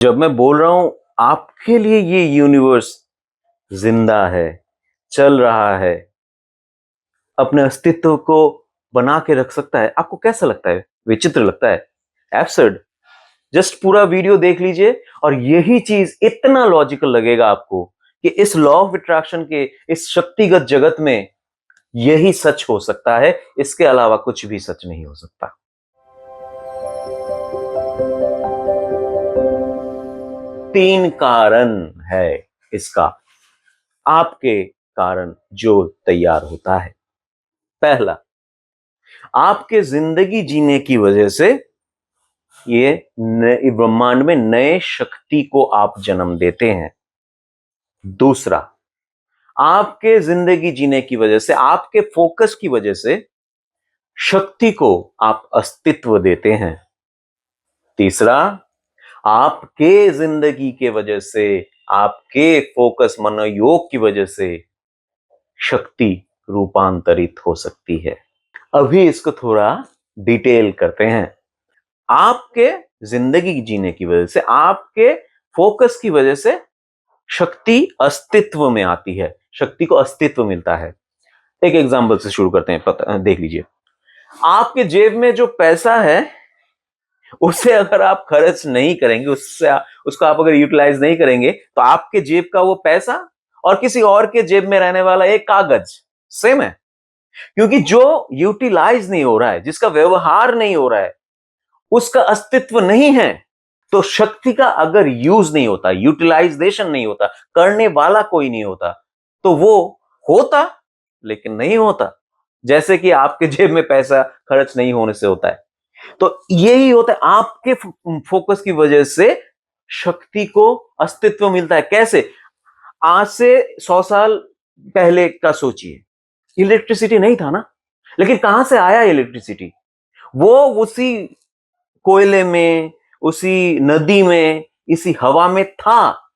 जब मैं बोल रहा हूं आपके लिए ये यूनिवर्स जिंदा है, चल रहा है, अपने अस्तित्व को बना के रख सकता है, आपको कैसा लगता है? विचित्र लगता है? एब्सर्ड। जस्ट पूरा वीडियो देख लीजिए और यही चीज इतना लॉजिकल लगेगा आपको कि इस लॉ ऑफ अट्रैक्शन के इस शक्तिगत जगत में यही सच हो सकता है, इसके अलावा कुछ भी सच नहीं हो सकता। तीन कारण है इसका, आपके कारण जो तैयार होता है। पहला, आपके जिंदगी जीने की वजह से ये ब्रह्मांड में नए शक्ति को आप जन्म देते हैं। दूसरा, आपके जिंदगी जीने की वजह से, आपके फोकस की वजह से शक्ति को आप अस्तित्व देते हैं। तीसरा, आपके जिंदगी के वजह से, आपके फोकस मनोयोग की वजह से शक्ति रूपांतरित हो सकती है। अभी इसको थोड़ा डिटेल करते हैं। आपके जिंदगी जीने की वजह से, आपके फोकस की वजह से शक्ति अस्तित्व में आती है, शक्ति को अस्तित्व मिलता है। एक एग्जांपल से शुरू करते हैं, देख लीजिए। आपके जेब में जो पैसा है उसे अगर आप खर्च नहीं करेंगे, उसको आप अगर यूटिलाइज नहीं करेंगे, तो आपके जेब का वो पैसा और किसी और के जेब में रहने वाला एक कागज सेम है। क्योंकि जो यूटिलाइज नहीं हो रहा है, जिसका व्यवहार नहीं हो रहा है, उसका अस्तित्व नहीं है। तो शक्ति का अगर यूज नहीं होता, यूटिलाइजेशन नहीं होता, करने वाला कोई नहीं होता, तो वो होता लेकिन नहीं होता। जैसे कि आपके जेब में पैसा खर्च नहीं होने से होता है। तो यही होता है, आपके फोकस की वजह से शक्ति को अस्तित्व मिलता है। कैसे? आज से 100 साल पहले का सोचिए, इलेक्ट्रिसिटी नहीं था ना, लेकिन कहां से आया इलेक्ट्रिसिटी? वो उसी कोयले में, उसी नदी में, इसी हवा में था,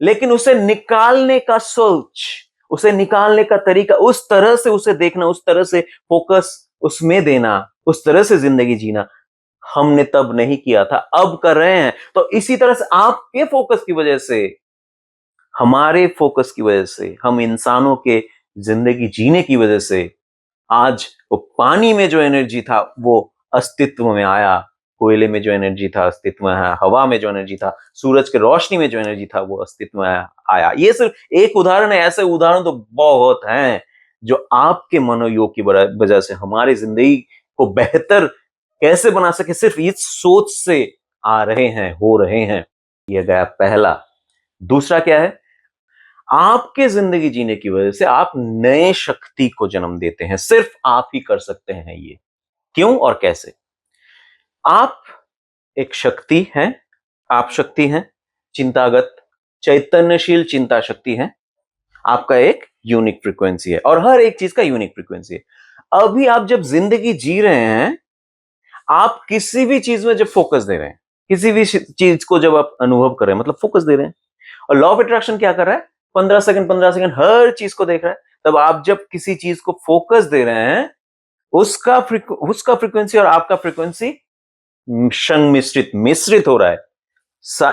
लेकिन उसे निकालने का सोच, उसे निकालने का तरीका, उस तरह से उसे देखना, उस तरह से फोकस उसमें देना, उस तरह से जिंदगी जीना हमने तब नहीं किया था, अब कर रहे हैं। तो इसी तरह से आपके फोकस की वजह से, हमारे फोकस की वजह से, हम इंसानों के जिंदगी जीने की वजह से आज वो पानी में जो एनर्जी था वो अस्तित्व में आया, कोयले में जो एनर्जी था अस्तित्व में आया, हवा में जो एनर्जी था, सूरज के रोशनी में जो एनर्जी था वो अस्तित्व में आया। ये सिर्फ एक उदाहरण है, ऐसे उदाहरण तो बहुत हैं जो आपके मनोयोग की वजह से हमारी जिंदगी को बेहतर कैसे बना सके, सिर्फ इस सोच से आ रहे हैं, हो रहे हैं। यह गया पहला। दूसरा क्या है? आपके जिंदगी जीने की वजह से आप नए शक्ति को जन्म देते हैं। सिर्फ आप ही कर सकते हैं ये। क्यों और कैसे? आप एक शक्ति हैं, आप शक्ति हैं, चिंतागत, चैतन्यशील चिंता शक्ति है। आपका एक यूनिक फ्रीक्वेंसी है और हर एक चीज का यूनिक फ्रीक्वेंसी है। अभी आप जब जिंदगी जी रहे हैं, आप किसी भी चीज में जब फोकस दे रहे हैं, किसी भी चीज को जब आप अनुभव कर रहे हैं, मतलब फोकस दे रहे हैं। और लॉ ऑफ अट्रैक्शन क्या कर रहा है? 15 सेकंड हर चीज को देख रहा है। तब आप जब किसी चीज को फोकस दे रहे हैं, उसका फ्रीक्वेंसी और आपका फ्रीक्वेंसी मिश्रित हो रहा है,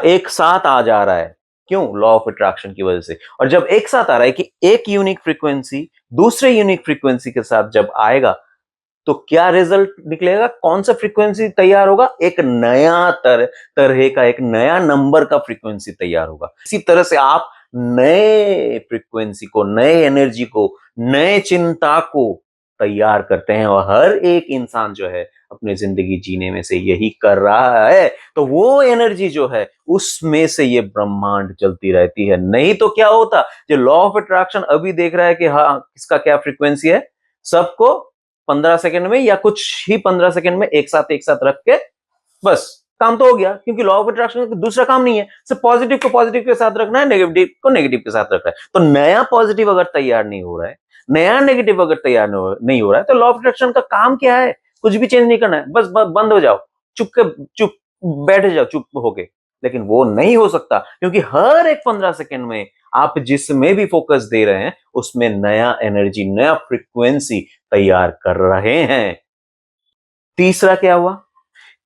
एक साथ आ जा रहा है। क्यों? लॉ ऑफ अट्रैक्शन की वजह से। और जब एक साथ आ रहा है कि एक यूनिक फ्रीक्वेंसी दूसरे यूनिक फ्रीक्वेंसी के साथ जब आएगा, तो क्या रिजल्ट निकलेगा? कौन सा फ्रीक्वेंसी तैयार होगा? एक नया तरह का, एक नया नंबर का फ्रीक्वेंसी तैयार होगा। इसी तरह से आप नए फ्रीक्वेंसी को, नए एनर्जी को, नए चिंता को तैयार करते हैं। और हर एक इंसान जो है अपनी जिंदगी जीने में से यही कर रहा है। तो वो एनर्जी जो है उसमें से ये ब्रह्मांड चलती रहती है। नहीं तो क्या होता? जो लॉ ऑफ अट्रैक्शन अभी देख रहा है कि हाँ किसका क्या फ्रीक्वेंसी है, सबको 15 सेकंड में या कुछ ही 15 सेकंड में एक साथ रख के बस काम तो हो गया। क्योंकि लॉ ऑफ अट्रैक्शन का दूसरा काम नहीं है, सिर्फ पॉजिटिव को पॉजिटिव के साथ रखना है, नेगेटिव को नेगेटिव के साथ रखना है। तो नया पॉजिटिव अगर तैयार नहीं हो रहा है, नया नेगेटिव अगर तैयार नहीं हो रहा है, तो लॉ ऑफ अट्रैक्शन का काम क्या है? कुछ भी चेंज नहीं करना है, बस बंद हो जाओ, चुप बैठ जाओ चुप होके। लेकिन वो नहीं हो सकता, क्योंकि हर एक 15 सेकंड में आप जिसमें भी फोकस दे रहे हैं उसमें नया एनर्जी, नया फ्रीक्वेंसी तैयार कर रहे हैं। तीसरा क्या हुआ?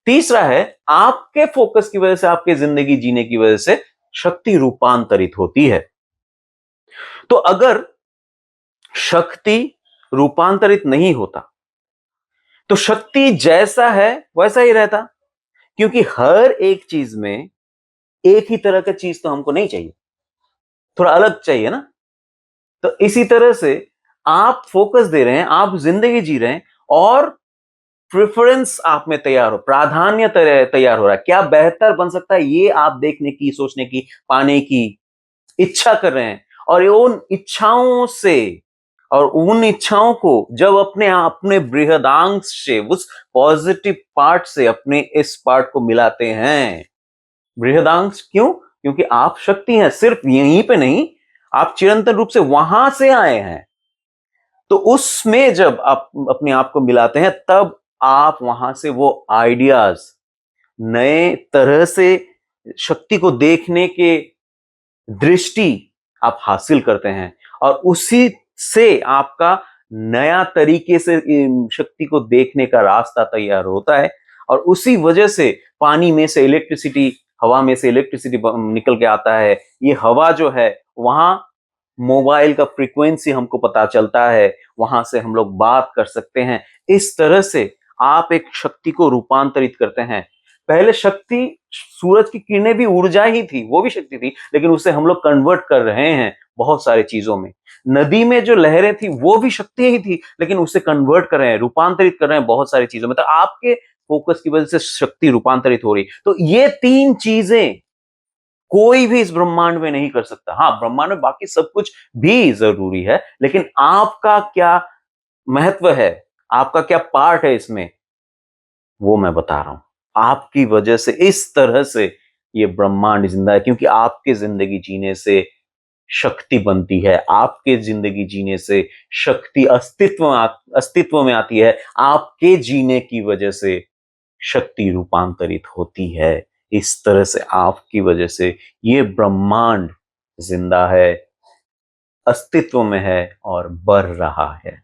तीसरा है आपके फोकस की वजह से, आपके जिंदगी जीने की वजह से शक्ति रूपांतरित होती है। तो अगर शक्ति रूपांतरित नहीं होता तो शक्ति जैसा है वैसा ही रहता, क्योंकि हर एक चीज में एक ही तरह का चीज तो हमको नहीं चाहिए, थोड़ा अलग चाहिए ना। तो इसी तरह से आप फोकस दे रहे हैं, आप जिंदगी जी रहे हैं, और प्रेफरेंस आप में तैयार हो, प्राधान्य तैयार हो रहा है, क्या बेहतर बन सकता है ये आप देखने की, सोचने की, पाने की इच्छा कर रहे हैं। और उन इच्छाओं से, और उन इच्छाओं को जब अपने अपने बृहदांश से, उस पॉजिटिव पार्ट से अपने इस पार्ट को मिलाते हैं। बृहदांश क्यों? क्योंकि आप शक्ति हैं, सिर्फ यहीं पे नहीं, आप चिरंतन रूप से वहां से आए हैं। तो उसमें जब आप अपने आप को मिलाते हैं, तब आप वहां से वो आइडियाज, नए तरह से शक्ति को देखने के दृष्टि आप हासिल करते हैं, और उसी से आपका नया तरीके से शक्ति को देखने का रास्ता तैयार होता है। और उसी वजह से पानी में से इलेक्ट्रिसिटी, हवा में से इलेक्ट्रिसिटी निकल के आता है। ये हवा जो है, वहां मोबाइल का फ्रीक्वेंसी हमको पता चलता है, वहां से हम लोग बात कर सकते हैं। इस तरह से आप एक शक्ति को रूपांतरित करते हैं। पहले शक्ति, सूरज की किरणें भी ऊर्जा ही थी, वो भी शक्ति थी, लेकिन उसे हम लोग कन्वर्ट कर रहे हैं बहुत सारी चीजों में। नदी में जो लहरें थी वो भी शक्ति ही थी, लेकिन उसे कन्वर्ट कर रहे हैं, रूपांतरित कर रहे हैं बहुत सारी चीजों में। तो आपके फोकस की वजह से शक्ति रूपांतरित हो रही। तो ये तीन चीजें कोई भी इस ब्रह्मांड में नहीं कर सकता। हाँ, ब्रह्मांड में बाकी सब कुछ भी जरूरी है, लेकिन आपका क्या महत्व है, आपका क्या पार्ट है इसमें, वो मैं बता रहा हूं। आपकी वजह से इस तरह से ये ब्रह्मांड जिंदा है, क्योंकि आपके जिंदगी जीने से शक्ति बनती है, आपके जिंदगी जीने से शक्ति अस्तित्व में आती है, आपके जीने की वजह से शक्ति रूपांतरित होती है। इस तरह से आपकी वजह से ये ब्रह्मांड जिंदा है, अस्तित्व में है और बढ़ रहा है।